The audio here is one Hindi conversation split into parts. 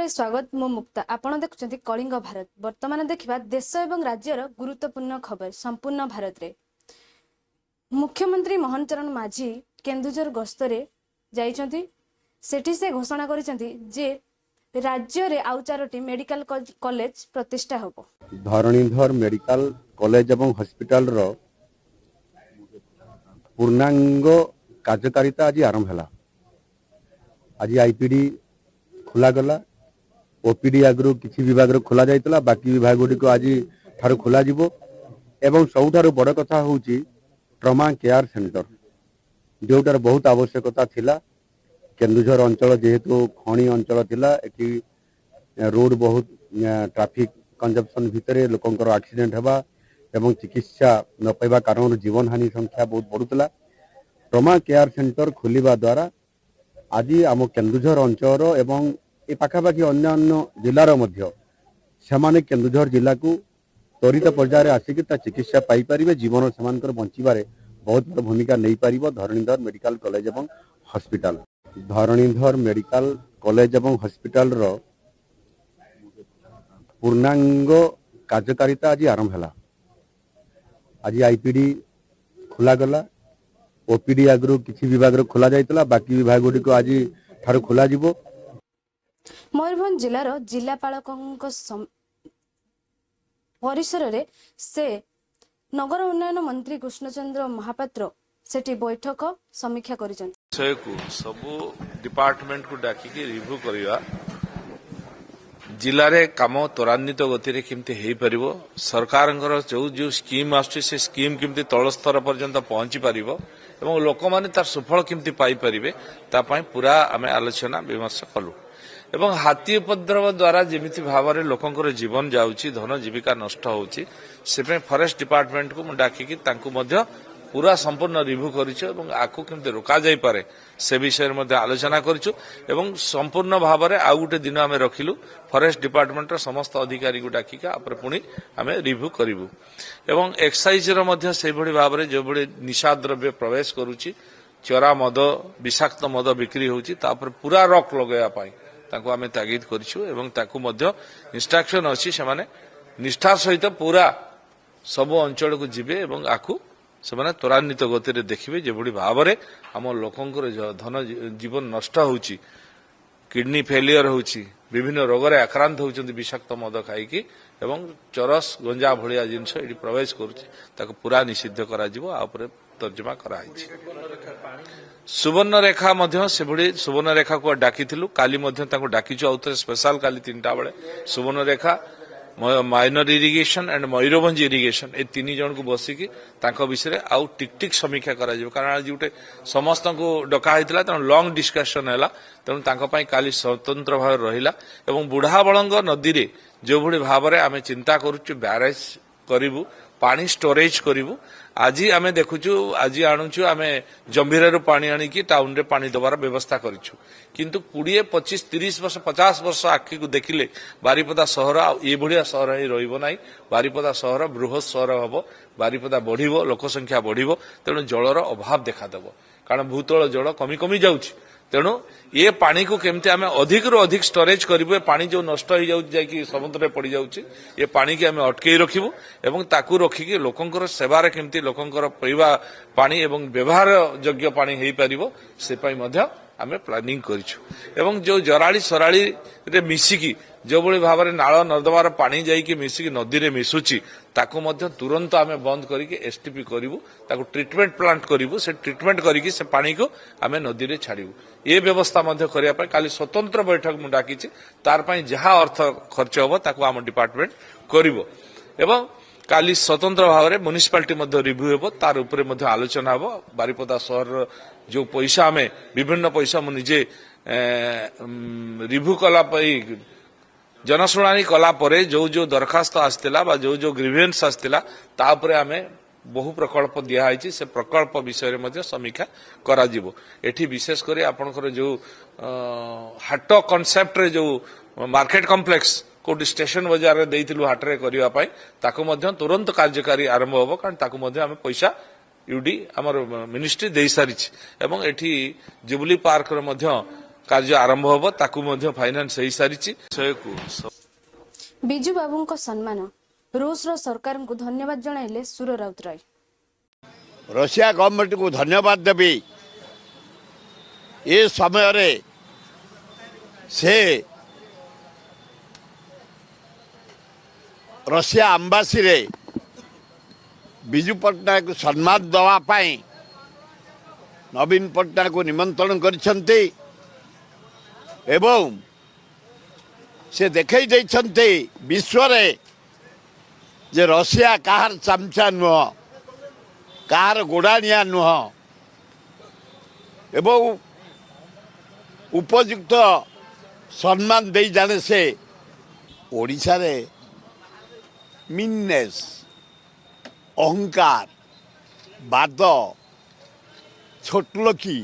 खबर स्वागत मु मुक्ता आपण देखुछंती कलिंग भारत। वर्तमान देखिबा देश एवं राज्यर गुरुत्वपूर्ण खबर संपूर्ण भारत रे। मुख्यमंत्री मोहन चरण माझी केन्दुझर गस्तरे जाइछंती। सेठी से घोषणा करिसंती जे राज्य रे आउ 4टी मेडिकल कॉलेज प्रतिष्ठा होबो। धरणीधर मेडिकल कॉलेज एवं हॉस्पिटल रो पूर्णांग कार्यकारिता आज आरंभ है। आज आईपीडी खोला गला। ओपीडी आगु किसी विभाग खोला जाइतला, बाकी विभाग गुडी को आज ठार खोला जिवो। एवं सबुठार बड़ कथा होउची ट्रमा केयर सेंटर जोटार बहुत आवश्यकता थिला। केन्दुझर अंचल जेहेतु खणी अंचल थिला, एटी रोड बहुत ट्रैफिक कंजप्शन भितर लोकंकर एक्सीडेंट हेबा एवं चिकित्सा न पाइबा कारण जीवन हानि संख्या बहुत बढ़ुतला। ट्रमा केयर सेंटर खोलिबा द्वारा आज आम केन्दुझर अंचल एवं ए पाखापाखि अन्य जिलार मध्य सेमाने केन्दुझर जिला को त्वरित पर्यायर आसिक चिकित्सा पाई परिबे। जीवन सेमानकर बंचिबारे बहुत बड़ भूमिका नहीं पारिबो धरणीधर मेडिकल कॉलेज एवं हॉस्पिटल। धरणीधर मेडिकल कॉलेज एवं हॉस्पिटल रो पूर्णांग कार्यकारिता आज आरंभ है। आज आईपीडी खोला गला। ओपीडी आगु किसी विभाग खोला जाइतला, बाकी विभाग गुडी को आज ठार खोला जिवो। मयूरभंज जिलार जिलापालकଙ୍କ परिसर रे से नगर उन्नयन मंत्री कृष्णचंद्र महापात्र सेठी बैठक समीक्षा करिसंती। विषय को सबु डिपार्टमेंट को डाकिकी रिव्यू करिवा, जिले में कम त्वरान्वित गति रे केमती हेई परिबो, सरकारंकर जो स्कीम आछी से स्कीम केमती तल स्तर पर्यंत पहुंची परिबो एवं लोक माने तार सुफल केमती पाई परिबे ता पई पूरा आमे आलोचना विमर्श कलु। एवं हाथी उपद्रव द्वारा जेमिति भाव में लोकंकर जीवन जाउची, धन जीविका नष्ट होउची, से फॉरेस्ट डिपार्टमेंट को डाकिकी तांकु मध्य पूरा संपूर्ण रिव्यू करिछु एवं आकु केमते रोका जाई पारे से विषय में आलोचना करिछु। एवं संपूर्ण भाव में आउ गोटे दिन आमे रखिलु फॉरेस्ट डिपार्टमेंट रो समस्त अधिकारी को डाकिका आपरे पुणी आमे रिव्यू करिवु। एवं एक्साइज रो मध्य से भली भाव में जो भली निशा द्रव्य प्रवेश करूची, चोरा मद विषाक्त मद बिक्री होउची, तापर पूरा रॉक लगेया पाई ताकू आमे तागिद करिछु एवं ताकू मध्य इंस्ट्रक्शन अछि से माने निष्ठा सहित पूरा सब अंचल को जिबे एवं आकू से माने त्वरान्वित गति रे देखिबे जे बड़ी भाव में आम लोकंकर धन जीवन नष्ट होउची, किडनी फेलियर होउची, विभिन्न रोग रे आक्रांत होउचंती विषाक्त मद खाइकी एवं चरस गंजा भलिया जिनस एटी प्रवेश करूची ताको पूरा निषिद्ध करा जिवो। आ ऊपर तर्जमा करा आइछि। सुवर्ण रेखा मध्य से भली सुवर्ण रेखा को डाकिथिलु, काली मध्य ताको डाकिछु आउथरे स्पेशल काली 3टा बेले Subarnarekha, minor irrigation and Mayurbhanj irrigation ए 3 जन को बसिकी तांको विषय आउ टिक समीक्षा करा जिवो। कारण आज गोटे समस्त को डका होइतला त लॉन्ग डिस्कशन हैला, तेणु तांको पई काली स्वतंत्र भाव रहिला। एवं बुढ़ा बळंग नदी रे जो भली भाव में आमे चिंता करूछु बैरेज करिवु, पानी स्टोरेज करिवु। आज आमे देखुछु, आज आणुछु आमे जंभीरारू पानी आनिकी टाउन रे पानी दबार व्यवस्था करिछु, किंतु 20, 25, 30 वर्ष 50 वर्ष आखि को देखिले बारिपदा सहर ए भलिया सहर ही रहिबो नाही। बारिपदा सहर बृहत सहर हबो, बारिपदा बढ़िबो, लोक संख्या बढ़िबो, तेणु जलर अभाव देखा देबो। कारण भूतल जल कमी कमी जाउछि, तेणु ये पानी को केमते आमे अधिक रु अधिक स्टोरेज करिबो। पानी जो नष्ट हो जाउछि जाकी समुद्र रे पड़ी जाउछि, ये पानी के आमे अटकेई रखिबो एवं ताकू रखिकी लोकंकर सेवारे केमती लोकंकर पीवा पानी एवं व्यवहार योग्य पानी हेई परिबो से पई मध्य आमे प्लानिंग करिछु। एवं जो जराली सराली रे मिसिकी जो भली भाव में नाल नर्दमार पानी जाइकी मिसिकी नदी रे मिसुची ताकू मध्य तुरंत आमे बंद करिकी एसटीपी करिवु, ताकू ट्रीटमेंट प्लांट करिवु। से ट्रीटमेंट करिकी से पानी को आमे नदी रे छाड़िवु। ये व्यवस्था मध्य करिया पय काली स्वतंत्र बैठक मु डाकिछि, तार पय जहा अर्थ खर्च होबो ताकू आम डिपार्टमेंट करिवो। एवं काली स्वतंत्र भाव में म्युनिसिपालिटी मध्य रिव्यू हेबो, तार ऊपर मध्य आलोचना हेबो। बारिपदा शहर जो पैसा आमे विभिन्न पैसा मु निजे रिव्यू कला पई जनशुणानी कला परे जो जो दरखास्त आसतिला बा जो जो ग्रीवेंस आसतिला ता ऊपर आमे बहु प्रकल्प दिया है, से प्रकल्प विषय में समीक्षा करा जिवो। एठी विशेष करी आपनकर जो हाट कॉन्सेप्ट रे जो मार्केट कॉम्प्लेक्स कोटी स्टेशन बाजार रे देइतिलु हाट रे करिवा पई ताको मध्य तुरंत कार्यकारी आरंभ होबो। कारण ताको मध्य आमे पैसा यूडी हमर मिनिस्ट्री देई सारिछि एवं एठी जुबली पार्क रे मध्य कार्य आरंभ होब ताकू मध्य फाइनान्स हो सारी ବିଜୁ ବାବୁଙ୍କ ସମ୍ମାନ ରୁଷର ସରକାରଙ୍କୁ ଧନ୍ୟବାଦ ଜଣାଇଲେ ସୁର ରାଉତରାୟ। रशिया गवर्नमेंट को धन्यवाद देवी ये समय से रशिया एम्बासी रे विजु पट्टनायक को सम्मान देवाई नवीन पट्टनायक को निमंत्रण करिसेंती एवं से देखई देइछंती विश्व रे जे रशिया काहार चमचा नुह कार गोड़ाणिया नुह एवं उपयुक्त सम्मान दे जाने से ओडिशा रे मीननेस अहंकार बाद छोटलोकी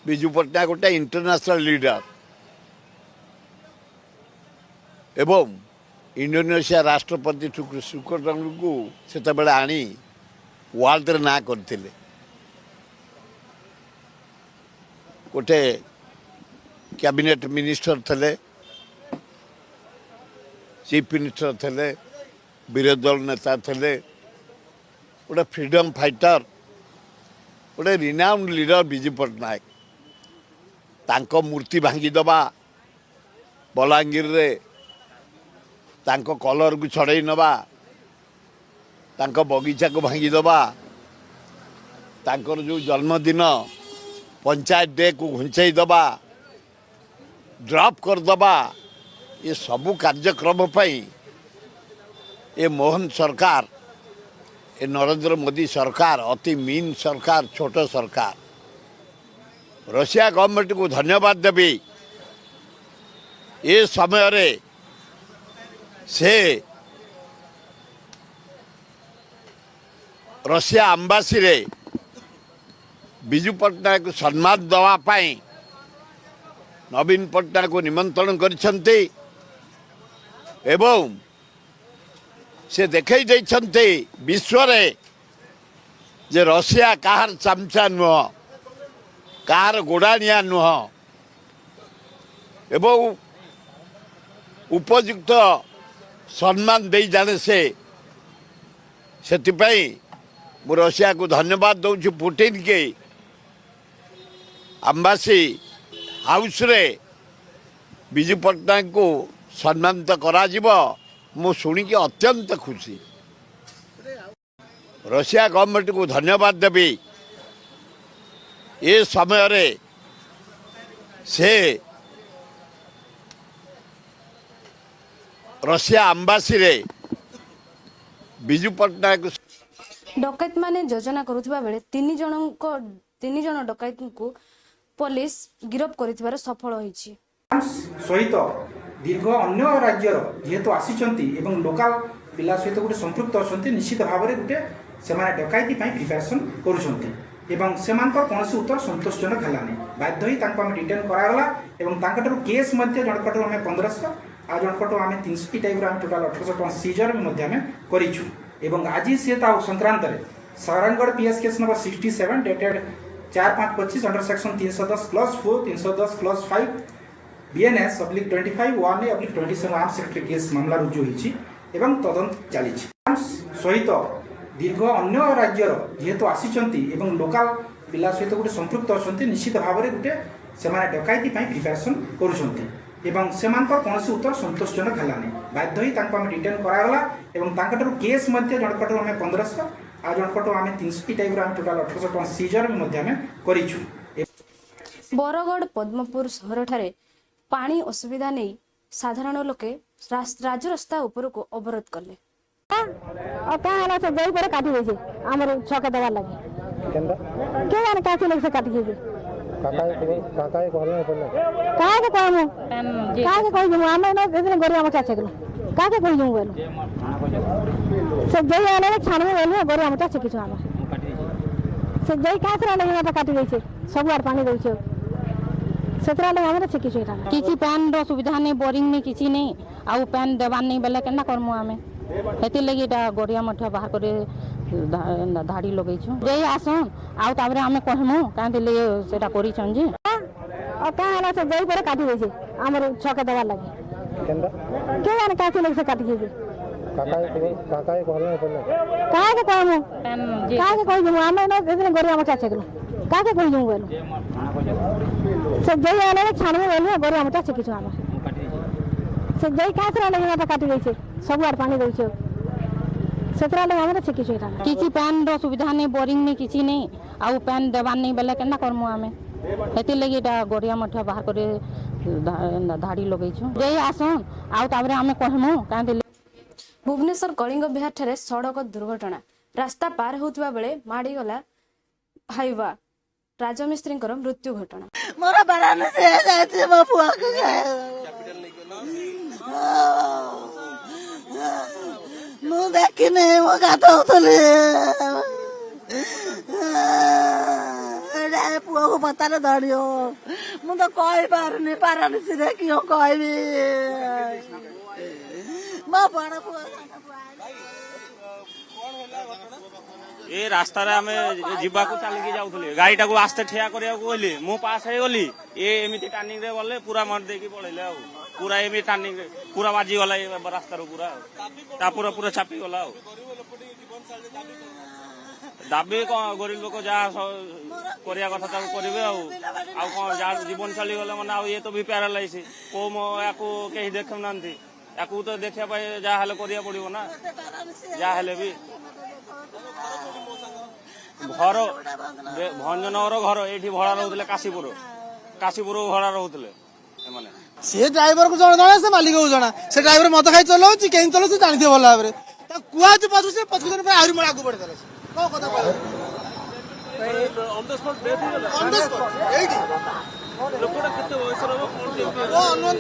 विजु पट्टनायक गोटे इंटरनेशनल लीडर एवं इंडोनेशिया राष्ट्रपति सुकर्णो को सेते बेले आनी वर्ल्ड रे ना करते गोटे कैबिनेट मिनिस्टर थे चीफ मिनिस्टर थे विरोधी दल नेता थे गोटे फ्रीडम फाइटर गोटे रिनाउंड लीडर विजु पट्टनायक तांको मूर्ति भांगीदबा बलांगीर रे तांको कलर को छड़ई नवा तांको बगीचा को भांगीदबा तांकर जो जन्मदिन पंचायत डे को घुंचाई दबा ड्रॉप करदबा ये सबू कार्यक्रम पाई ये मोहन सरकार ये नरेंद्र मोदी सरकार अति मीन सरकार छोट सरकार रशिया गवर्नमेंट को धन्यवाद देवी ये समय से रशिया एम्बासी रे विजु पट्टनायक को सम्मान देवाई नवीन पट्टनायक को निमंत्रण करिसेंती एवं से देखई देइछंती विश्व रे जे रशिया काहार चमचा नुह कार गोड़ाणिया नुह एवं उपयुक्त सम्मान दे जाने से सेतिपाई मु रशिया को धन्यवाद दउछि पुतिन के एम्बासी हाउस रे विजु पट्टनायक को सम्मानित करा जिवो मु शुणिकी अत्यंत खुशी रशिया गवर्नमेंट को धन्यवाद देवी ये समय से रशिया एम्बासी रे विजु पट्टनायक डकैत माने योजना करुवा बेले तीन जन डकैत को पुलिस गिरफ कर सफल होईछि। सहित दीर्घ अन्य राज्यर जेहेतु आसीचंती एवं लोकल पिला सहित गोटे संपृक्त अच्छा निश्चित भाव में गोटे से डकैती प्रिपेरेसन करुँच एवं सेमानकर कौन उत्तर संतोषजनक है बाध्य ही डिटेन करागला एवं केस जनकटू आम 1500 आ जनकटू आम 300 टाइप टोटाल 1800 टका सीजर करूँ एवं आज सी संक्रांत Sarangarh PS case number 67 dated 4/5/25 under section 310+4 310+5 BNS /25 1A/27 arm secretary case मामला रुजु होईछि एवं तदंत चली सहित दीर्घ अन्य राज्यर जेहेतु आसीचंती एवं लोकल पिला सहित गोटे संपृक्त अच्छा निश्चित भाव में गोटे से डकैती प्रिपेरेसन करुँच एवं सेमानकर कौन उत्तर संतोषजनक है बाध्य ही डिटेन करागला एवं केस जनकटू आम 1500 आ जनकटू आम 300 टाइप टोटाल 1800 टका सीजर करूँ। बरगढ़ पद्मपुर सहर ठारे पानी असुविधा नहीं साधारण लोके राजरास्ता उपर को अवरोध कले काटी आमर छके दबार लगे के जाने काटी लगे से काटी दे काका कहमु आमे न देने गोरिया मचा छकलो काके कहि जउ बोल से जई आले छानबे बोल गोरिया मचा छकी छ आमे से जई कासरा लगे ना काटी दै छै सब आर पानी दै छै सेतरा लगे हमरे छकी छ एटा किछि पान रो सुविधा नै बोरिंग में किछि नै आ पान देबान नै बेले केना करमु आमे हेति लगी एटा गोरिया मठा बाहर करे धाड़ी लगे छु जई आसन आउ ताबरे आमे कहमु कांते ले सेटा करी छन जे और क्या है से जई पर काटी देछे हमर छके देवार लागे केंदा के जाने काची लग से काटी देछे काका के कहले पड़ले काहे के कहमु काहे के कहि जमु आमे न देने गरी हम चाचे गलो काहे के कहि जमु गलो से जई आले छानबे बोले गरी हम चाचे किछु आमे से जई कासरा लगे ना काटी देछे सब आर पानी देछे सेतरा लगे हमरे से किछु एटा किसी पैन रो सुविधा नहीं, बोरिंग नहीं, किसी नहीं आउ पैन देवार नहीं बेले केना करमु आमे हेति लगी एटा गोरिया मठ बाहर करे धाड़ी लगैछु जई आसन आउ ताबरे आमे कहमु कांदे। भुवनेश्वर कलिंग बिहार ठारे सड़क दुर्घटना रास्ता पार होउतबा बेले माड़ी गला हाइवा राजमिस्त्री मृत्यु घटना। मोर बारान से जाते बाबुआ के मु देखि नहीं मो गाधौथले एडा पुआ को पता न धरियो मु तो कहि पारनी पारान से देखियो कहबी बाबा पुआ ए रास्ता रे आमे जिबा को चली के जाउथले गाड़ीटा को आस्ते ठिया करिया को कहली मु पास हे गली ए एमिति टर्निंग रे गले पूरा मार दे के पळेले आ पूरा एमि टर्निंग रे पूरा बाजी गला ए रास्ता रो पूरा ता पूरा पूरा छापी गला दाबी को गरीब लोक जा करिया कथा ता करिवे आ कोन जा जीवन चली गले माने आ ये तो भी पैरालाइज को मो याको केही देखम नांती याको तो देखिया पाए जा हाले करिया पड़िबो ना जा हाले भी घर भंजनगर घर ये भड़ा रोले काशीपुर भड़ा रोले से ड्राइवर को जना से मालिक को जना से ड्राइवर मत खाई चलो कहीं चलो से जानते भल भाव कुआ पचु से 25 दिन आहरी मोड़ आगे बढ़े कौन कथा अनुमान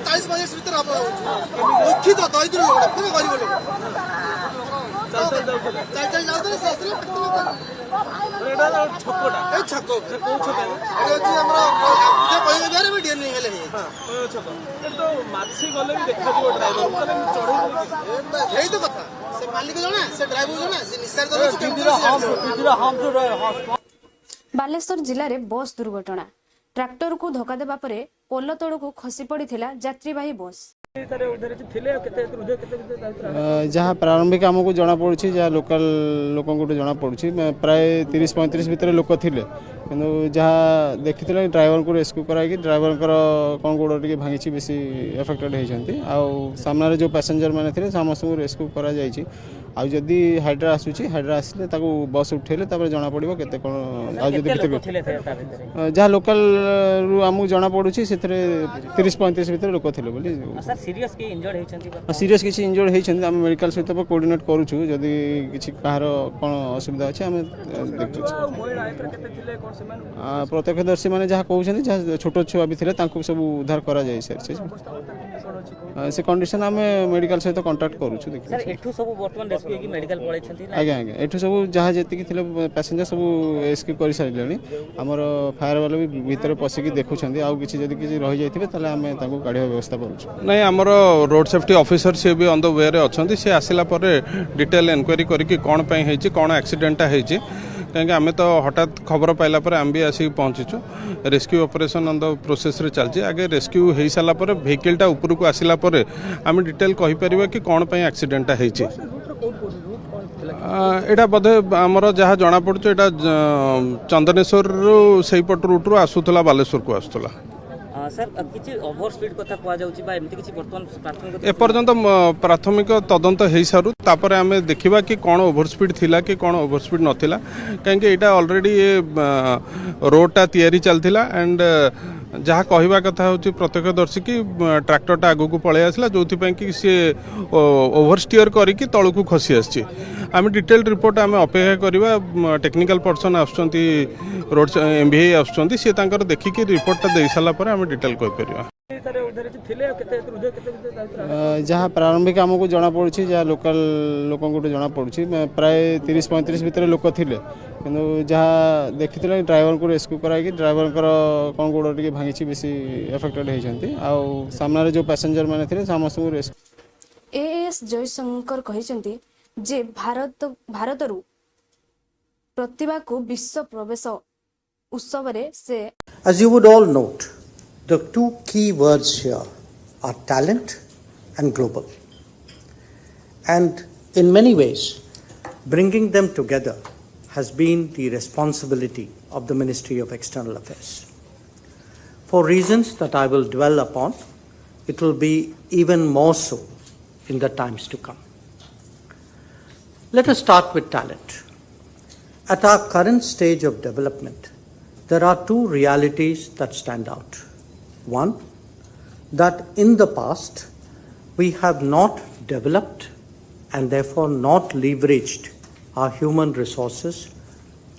40-50 भर हम लिखित दरिद्र लोक गरीब बालेश्वर जिले में बस दुर्घटना ट्रैक्टर को धक्का देवा परे पोल तल को खसी पड़ा यात्रीवाही बस जहाँ प्रारंभिक आमको जना पड़ी जहाँ लोकल लोक जना पड़ी प्राय 30-35 भितर लोक थे कि जहाँ देखी ड्राइवर को रेस्क्यू कराई ड्राइवर कौन गोड़ टे भांगी बेसी एफेक्टेड होती सामने जो पैसेंजर मैंने थे समस्त रेस्क्यू करा जदि हाइड्रा आसूची हाइड्रा आसिले बस उठेले जना पड़ो केते जहाँ लोकल आमको जना पड़ी से 30-35 भितर लोक थे सीरीयस किसी इंजर्ड होती आम मेडिकल सहित कोऑर्डिनेट करूँ जदि किसी कहार कौन असुविधा अच्छे आम देखु प्रत्यक्षदर्शी मैंने जहाँ कहते जहाँ छोट छुआ भी थे सब उद्धार करा जाए से कंडीशन आम मेडिकल सहित कांटेक्ट करूँ आज्ञा आज्ञा एठू सब जहाँ जी पैसेंजर सब रेस्क्यू कर सारे आमर फायर वाले भी भितर पशिकी देखुं आउ किसी रही जाते आम काढ़ा व्यवस्था करूँ नहीं आमर रोड सेफ्टी ऑफिसर सी भी ऑन द वे रे अच्छा सी आसला डिटेल एनक्वारी करके कौन होती कौन एक्सीडेंटा होती कहीं आम तो हठात खबर पाइला आम भी आसिक पहुँचीचु rescue operation on the process रे चलती आगे रेस्क्यू हो सारा व्हीकलटा ऊपर को आसला आम डिटेल कहीपर कि कौन एक्सीडेंटा होती एटा बोधे आमर जहाँ जना पड़े यहाँ चंदनेश्वर से पट रूट रू आसूला बालेश्वर को आसूला एपर्यंत प्राथमिक तदंत हो सारू तापर आम देखा कि कौन ओभर स्पीड थिला कि कौन ओभर स्पीड नथिला कहीं यहाँ ऑलरेडी रोडटा तैयारी चलता एंड जहाँ कहवा कथा हूँ प्रत्यक्षदर्शी कि ट्रैक्टरटा आगू को पलि आसला जो कि सी ओभर स्टीयर करके तलू को खसी आसी आम डिटेल रिपोर्ट आम अपेक्षा करवा टेक्निकल पर्सन आसुँच रोड MVI आसुँच सी देखिकी रिपोर्टा दे सारापर आम डिटेल कहीपर जहाँ प्रारंभिक आमको जना पड़ी जहाँ लोकल लोक जना पड़ी प्राय 30-35 भितर लोक थे कि जहाँ देखी ड्राइवर को रेस्क्यू कराई ड्राइवर कौन गोड़ टे भांगी बेसी एफेक्टेड होती सामने जो पैसेंजर मैंने थे समस्त रेस्क्यू AAS जयशंकर कहते जे भारतरू प्रतिभा को विश्व प्रवेश उत्सव से As you would all note, The two key words here are talent and global. And in many ways, bringing them together has been the responsibility of the Ministry of External Affairs. For reasons that I will dwell upon, it will be even more so in the times to come. Let us start with talent. At our current stage of development, there are two realities that stand out. One, that in the past, we have not developed and therefore not leveraged our human resources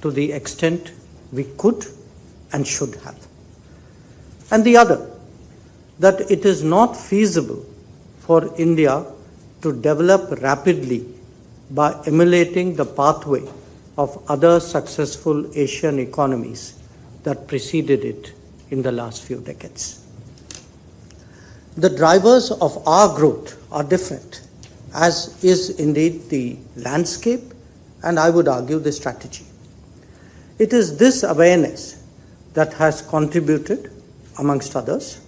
to the extent we could and should have. And the other, that it is not feasible for India to develop rapidly by emulating the pathway of other successful Asian economies that preceded it in the last few decades. The drivers of our growth are different, as is indeed the landscape, and I would argue the strategy. It is this awareness that has contributed, amongst others,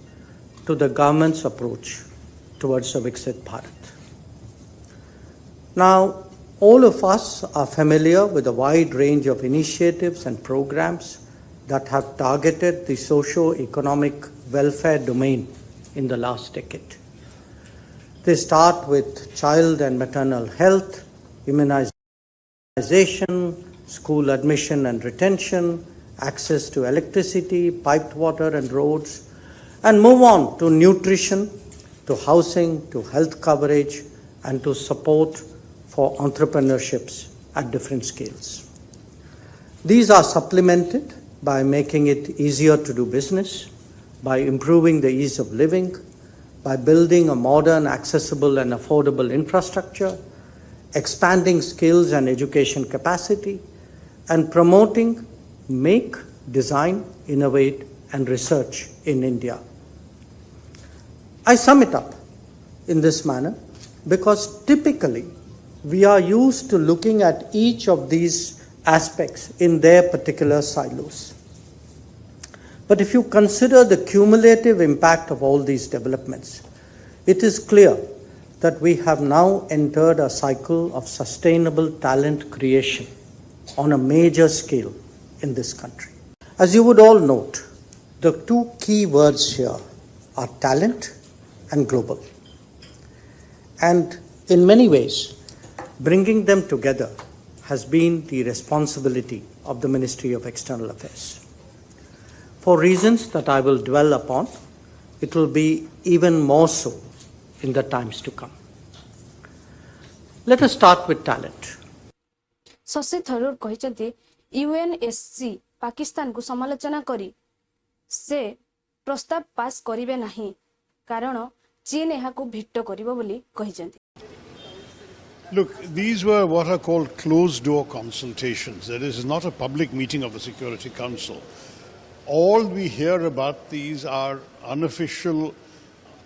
to the government's approach towards a Viksit Bharat. Now, all of us are familiar with a wide range of initiatives and programs that have targeted the socio-economic welfare domain in the last decade. They start with child and maternal health, immunization, school admission and retention, access to electricity, piped water and roads, and move on to nutrition, to housing, to health coverage, and to support for entrepreneurships at different scales. These are supplemented by making it easier to do business, by improving the ease of living, by building a modern, accessible, and affordable infrastructure, expanding skills and education capacity, and promoting make, design, innovate, and research in India. I sum it up in this manner because typically we are used to looking at each of these aspects in their particular silos. But if you consider the cumulative impact of all these developments, it is clear that we have now entered a cycle of sustainable talent creation on a major scale in this country. As you would all note, the two key words here are talent and global. And in many ways, bringing them together has been the responsibility of the Ministry of External Affairs. For reasons that I will dwell upon, it will be even more so in the times to come. Let us start with talent. Shashi Tharoor कहते यूएनएससी पाकिस्तान को समालोचना करी से प्रस्ताव पास करिवे नहीं कारण चीन यहाँ को भिट्टो करिवो बोली कहिसेंती. Look, these were what are called closed-door consultations. That is not a public meeting of the Security Council. All we hear about these are unofficial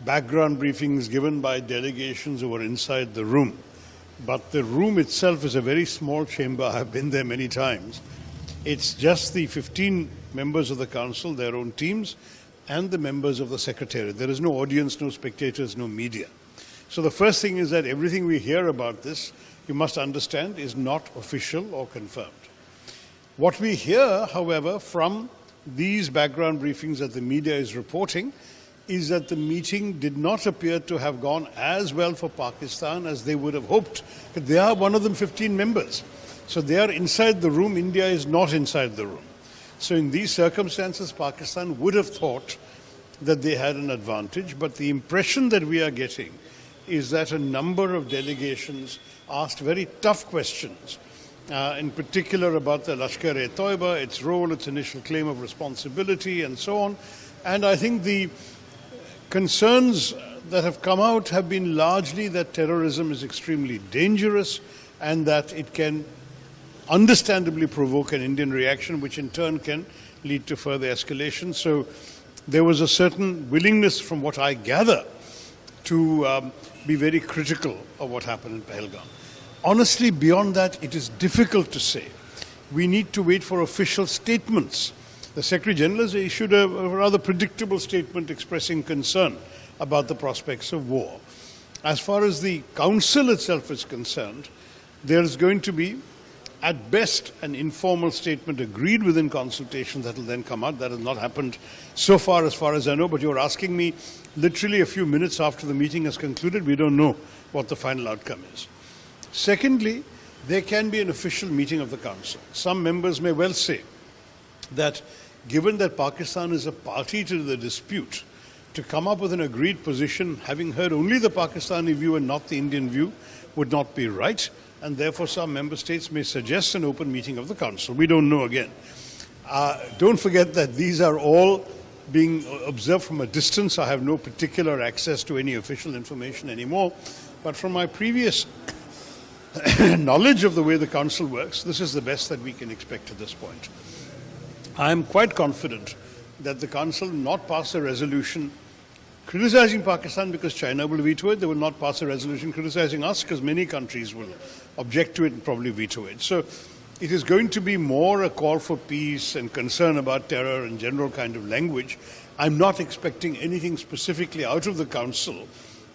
background briefings given by delegations who were inside the room. But the room itself is a very small chamber. I've been there many times. It's just the 15 members of the council, their own teams, and the members of the secretariat. There is no audience, no spectators, no media. So the first thing is that everything we hear about this, you must understand, is not official or confirmed. What we hear, however, from these background briefings that the media is reporting is that the meeting did not appear to have gone as well for Pakistan as they would have hoped. But they are one of them 15 members. So they are inside the room. India is not inside the room. So in these circumstances, Pakistan would have thought that they had an advantage. But the impression that we are getting is that a number of delegations asked very tough questions, in particular about the Lashkar-e-Toiba, its role, its initial claim of responsibility, and so on. And I think the concerns that have come out have been largely that terrorism is extremely dangerous and that it can understandably provoke an Indian reaction, which in turn can lead to further escalation. So there was a certain willingness, from what I gather, to be very critical of what happened in Pahalgam. Honestly, beyond that, it is difficult to say. We need to wait for official statements The Secretary General has issued a rather predictable statement expressing concern about the prospects of war. As far as the Council itself is concerned, there is going to be, at best, an informal statement agreed within consultation that will then come out. That has not happened so far as I know, but you're asking me literally a few minutes after the meeting has concluded. We don't know what the final outcome is. Secondly, there can be an official meeting of the Council. Some members may well say that given that Pakistan is a party to the dispute, to come up with an agreed position, having heard only the Pakistani view and not the Indian view, would not be right, and therefore some member states may suggest an open meeting of the Council. We don't know again. Don't forget that these are all being observed from a distance. I have no particular access to any official information anymore, but from my previous knowledge of the way the Council works, this is the best that we can expect at this point. I am quite confident that the Council will not pass a resolution criticizing Pakistan because China will veto it. They will not pass a resolution criticizing us because many countries will object to it and probably veto it. So it is going to be more a call for peace and concern about terror and general kind of language. I'm not expecting anything specifically out of the Council,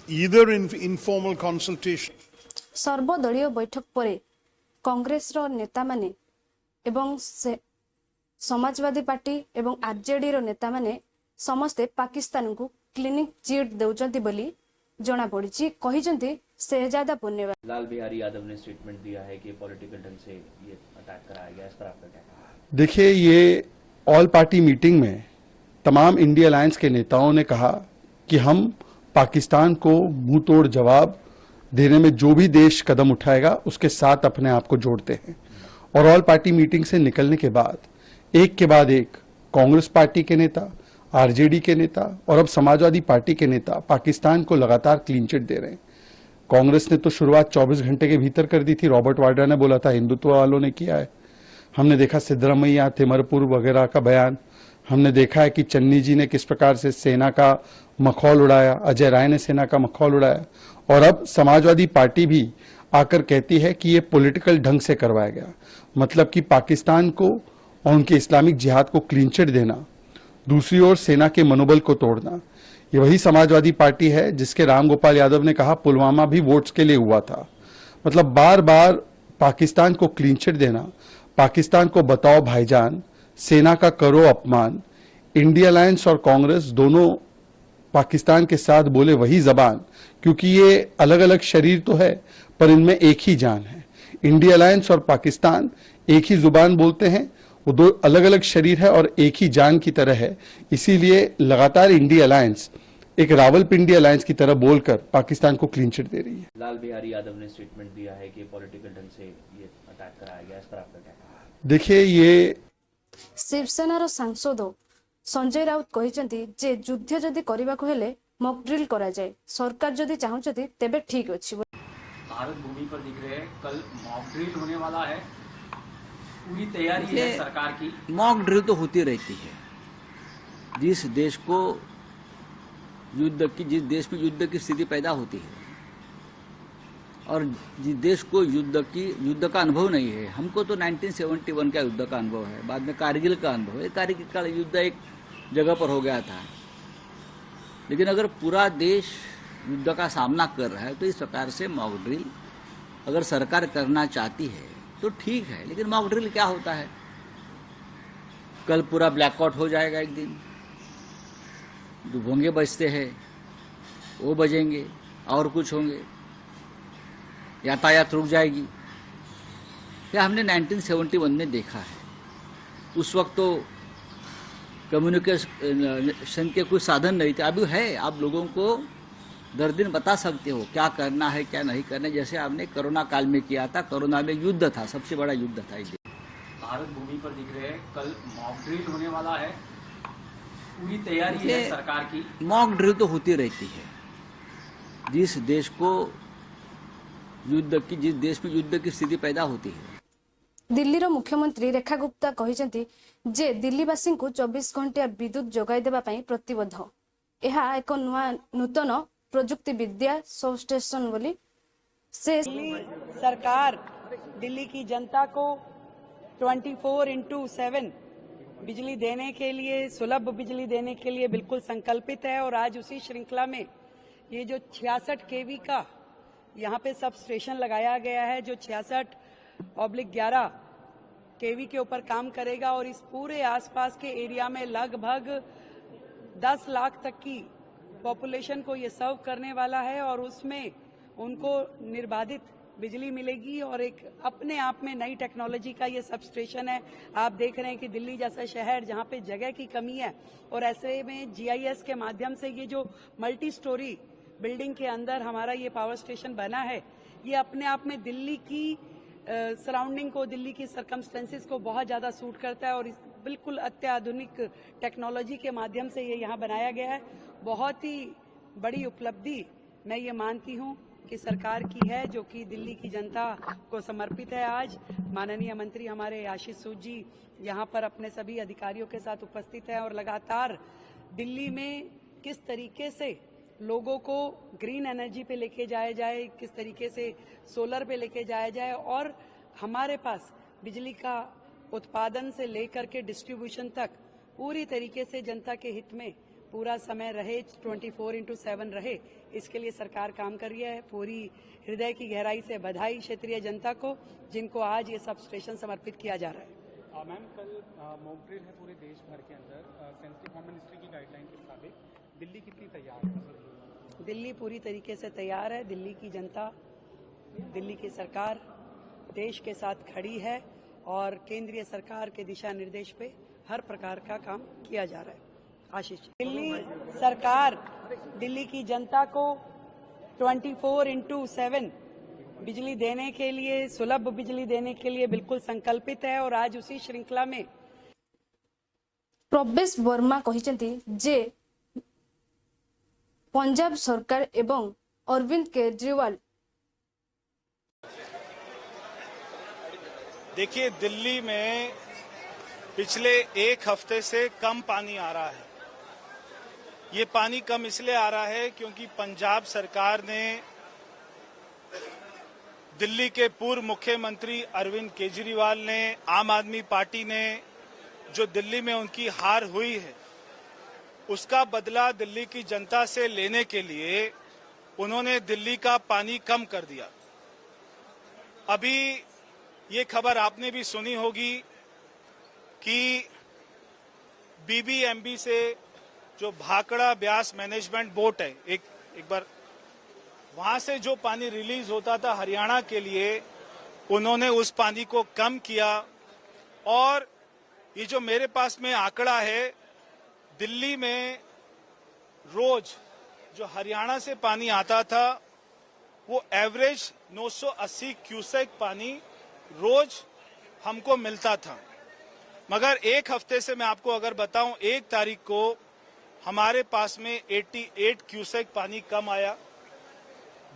either in informal consultation. सर्वदलीय बैठक पर कांग्रेस रो नेता माने एवं समाजवादी पार्टी एवं आरजेडी रो नेता माने समस्ते पाकिस्तान को क्लिनिक चिट देउचंती बोली जना पड़ी कहिजंती शहजादा पुण्यवान। लाल बिहारी यादव ने स्टेटमेंट दिया है कि पॉलिटिकल ढंग से ये अटैक कराया गया, इस पर आपका क्या? देखिए, ये ऑल पार्टी मीटिंग में तमाम इंडिया अलायंस के नेताओं ने कहा कि हम पाकिस्तान को मुंह तोड़ जवाब देने में जो भी देश कदम उठाएगा उसके साथ अपने आप को जोड़ते हैं। और ऑल पार्टी मीटिंग से निकलने के बाद एक के बाद एक कांग्रेस पार्टी के नेता, आरजेडी के नेता और अब समाजवादी पार्टी के नेता पाकिस्तान को लगातार क्लीन चिट दे रहे हैं। कांग्रेस ने तो शुरुआत 24 घंटे के भीतर कर दी थी। रॉबर्ट वाड्रा ने बोला था, हिंदुत्व वालों ने किया है। हमने देखा सिद्धरामैया, तिमरपुर वगैरह का बयान। हमने देखा है कि चन्नी जी ने किस प्रकार से सेना का मखौल उड़ाया, अजय राय ने सेना का मखौल उड़ाया, और अब समाजवादी पार्टी भी आकर कहती है कि ये पॉलिटिकल ढंग से करवाया गया। मतलब कि पाकिस्तान को और उनके इस्लामिक जिहाद को क्लीन चिट देना, दूसरी ओर सेना के मनोबल को तोड़ना। ये वही समाजवादी पार्टी है जिसके रामगोपाल यादव ने कहा पुलवामा भी वोट्स के लिए हुआ था। मतलब बार बार पाकिस्तान को क्लीन चिट देना, पाकिस्तान को बताओ भाईजान, सेना का करो अपमान। इंडिया अलायंस और कांग्रेस दोनों पाकिस्तान के साथ बोले वही जबान, क्योंकि ये अलग अलग शरीर तो है पर इनमें एक ही जान है। इंडिया अलायंस और पाकिस्तान एक ही जुबान बोलते हैं, वो दो अलग अलग शरीर है और एक ही जान की तरह है। इसीलिए लगातार इंडिया अलायंस एक रावलपिंडी अलायंस की तरह बोलकर पाकिस्तान को क्लीन चिट दे रही है। लाल बिहारी यादव ने स्टेटमेंट दिया है कि पॉलिटिकल ढंग से ये अटैक कराया गया, इस पर आपका क्या? देखिए, ये शिवसेनार सांसद संजय राउत कहिसंती जे युद्ध जदि करबाको हेले मॉक ड्रिल करा जाए, सरकार जदि चाहूचती तेबे ठीक अछि। भारत भूमि पर दिख रहे हैं, कल मॉक ड्रिल होने वाला है, पूरी तैयारी है सरकार की। मॉक ड्रिल तो होती रहती है। जिस देश में युद्ध की स्थिति पैदा होती है और जिस देश को युद्ध का अनुभव नहीं है, हमको तो 1971 का युद्ध का अनुभव है, बाद में कारगिल का अनुभव है। कारगिल का युद्ध एक जगह पर हो गया था, लेकिन अगर पूरा देश युद्ध का सामना कर रहा है तो इस प्रकार से मॉक ड्रिल अगर सरकार करना चाहती है तो ठीक है। लेकिन मॉक ड्रिल क्या होता है? कल पूरा ब्लैकआउट हो जाएगा, एक दिन जो भोंगे बजते हैं वो बजेंगे और कुछ होंगे, यातायात रुक जाएगी। यह हमने 1971 में देखा है। उस वक्त तो कम्युनिकेशन के कुछ साधन नहीं थे, अभी है। आप लोगों को दर दिन बता सकते हो क्या करना है क्या नहीं करना है, जैसे आपने कोरोना काल में किया था। कोरोना में युद्ध था, सबसे बड़ा युद्ध था। भारत भूमि पर दिख रहे हैं, कल मॉक ड्रिल होने वाला है, पूरी तैयारी है सरकार की। मॉक ड्रिल तो होती रहती है। जिस देश में युद्ध की स्थिति पैदा होती है। दिल्लीर मुख्यमंत्री रेखा गुप्ता कहिसंती जे दिल्लीवासी को 24 घंटा विद्युत जोगाई देबा पई प्रतिबद्ध। यह एक नूतन प्रजुक्ति विद्या सब स्टेशन बोली से सरकार दिल्ली की जनता को 24/7 बिजली देने के लिए, सुलभ बिजली देने के लिए बिल्कुल संकल्पित है। और आज उसी श्रृंखला में ये जो 66 केवी का यहाँ पे सब स्टेशन लगाया गया है, जो 66/11 केवी के ऊपर काम करेगा और इस पूरे आसपास के एरिया में लगभग 10 लाख तक की पॉपुलेशन को ये सर्व करने वाला है और उसमें उनको निर्बाधित बिजली मिलेगी। और एक अपने आप में नई टेक्नोलॉजी का ये सब स्टेशन है। आप देख रहे हैं कि दिल्ली जैसा शहर जहाँ पे जगह की कमी है और ऐसे में GIS के माध्यम से ये जो मल्टी स्टोरी बिल्डिंग के अंदर हमारा ये पावर स्टेशन बना है, ये अपने आप में दिल्ली की सराउंडिंग को, दिल्ली की सरकमस्टेंसेस को बहुत ज़्यादा सूट करता है और इस बिल्कुल अत्याधुनिक टेक्नोलॉजी के माध्यम से ये यहाँ बनाया गया है। बहुत ही बड़ी उपलब्धि मैं ये मानती हूँ कि सरकार की है, जो कि दिल्ली की जनता को समर्पित है। आज माननीय मंत्री हमारे आशीष सूद जी यहाँ पर अपने सभी अधिकारियों के साथ उपस्थित हैं और लगातार दिल्ली में किस तरीके से लोगों को ग्रीन एनर्जी पे लेके जाया जाए, किस तरीके से सोलर पे लेके जाया जाए और हमारे पास बिजली का उत्पादन से लेकर के डिस्ट्रीब्यूशन तक पूरी तरीके से जनता के हित में पूरा समय रहे, 24/7 रहे, इसके लिए सरकार काम कर रही है। पूरी हृदय की गहराई से बधाई क्षेत्रीय जनता को, जिनको आज ये सब स्टेशन समर्पित किया जा रहा है। मैम, कल मॉक ड्रिल है पूरे देश भर के अंदर, सेंसिटिव होम मिनिस्ट्री की गाइडलाइन के मुताबिक दिल्ली कितनी तैयार है? दिल्ली पूरी तरीके से तैयार है। दिल्ली की जनता, दिल्ली की सरकार देश के साथ खड़ी है और केंद्रीय सरकार के दिशा निर्देश पे हर प्रकार का काम किया जा रहा है। आशीष, दिल्ली सरकार दिल्ली की जनता को 24/7 बिजली देने के लिए, सुलभ बिजली देने के लिए बिल्कुल संकल्पित है और आज उसी श्रृंखला में प्रवेश वर्मा कहिसेंती जे पंजाब सरकार एवं अरविंद केजरीवाल। देखिए, दिल्ली में पिछले एक हफ्ते से कम पानी आ रहा है। ये पानी कम इसलिए आ रहा है क्योंकि पंजाब सरकार ने दिल्ली के पूर्व मुख्यमंत्री अरविंद केजरीवाल ने, आम आदमी पार्टी ने, जो दिल्ली में उनकी हार हुई है उसका बदला दिल्ली की जनता से लेने के लिए उन्होंने दिल्ली का पानी कम कर दिया। अभी ये खबर आपने भी सुनी होगी कि BBMB से जो भाखड़ा ब्यास मैनेजमेंट बोर्ड है, एक बार वहां से जो पानी रिलीज होता था हरियाणा के लिए, उन्होंने उस पानी को कम किया। और ये जो मेरे पास में आंकड़ा है, दिल्ली में रोज जो हरियाणा से पानी आता था वो एवरेज 980 क्यूसेक पानी रोज हमको मिलता था। मगर एक हफ्ते से मैं आपको अगर बताऊं, 1 तारीख को हमारे पास में 88 क्यूसेक पानी कम आया,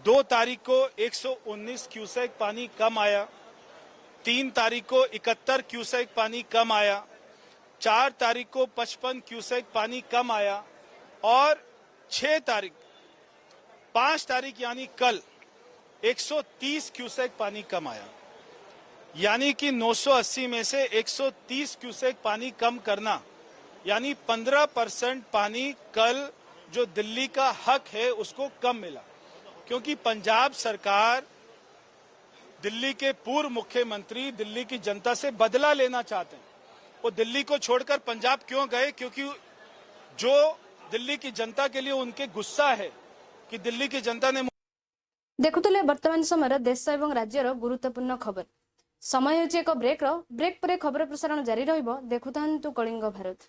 2 तारीख को 119 क्यूसेक पानी कम आया, 3 तारीख को 71 क्यूसेक पानी कम आया, 4 तारीख को 55 क्यूसेक पानी कम आया और 5 तारीख यानी कल 130 क्यूसेक पानी कम आया। यानी कि 980 में से 130 क्यूसेक पानी कम करना, यानी 15% पानी कल जो दिल्ली का हक है उसको कम मिला। क्योंकि पंजाब सरकार दिल्ली के पूर्व मुख्यमंत्री दिल्ली की जनता से बदला लेना चाहते हैं। वो दिल्ली को छोड़कर पंजाब क्यों गए? क्योंकि जो दिल्ली की जनता के लिए उनके गुस्सा है कि दिल्ली की जनता ने देखुले वर्तमान समय देश एवं राज्यर गुरुत्वपूर्ण खबर। समय होची एक ब्रेक पर खबर प्रसारण जारी रहिबो। देखुथांतु कलिंग भारत।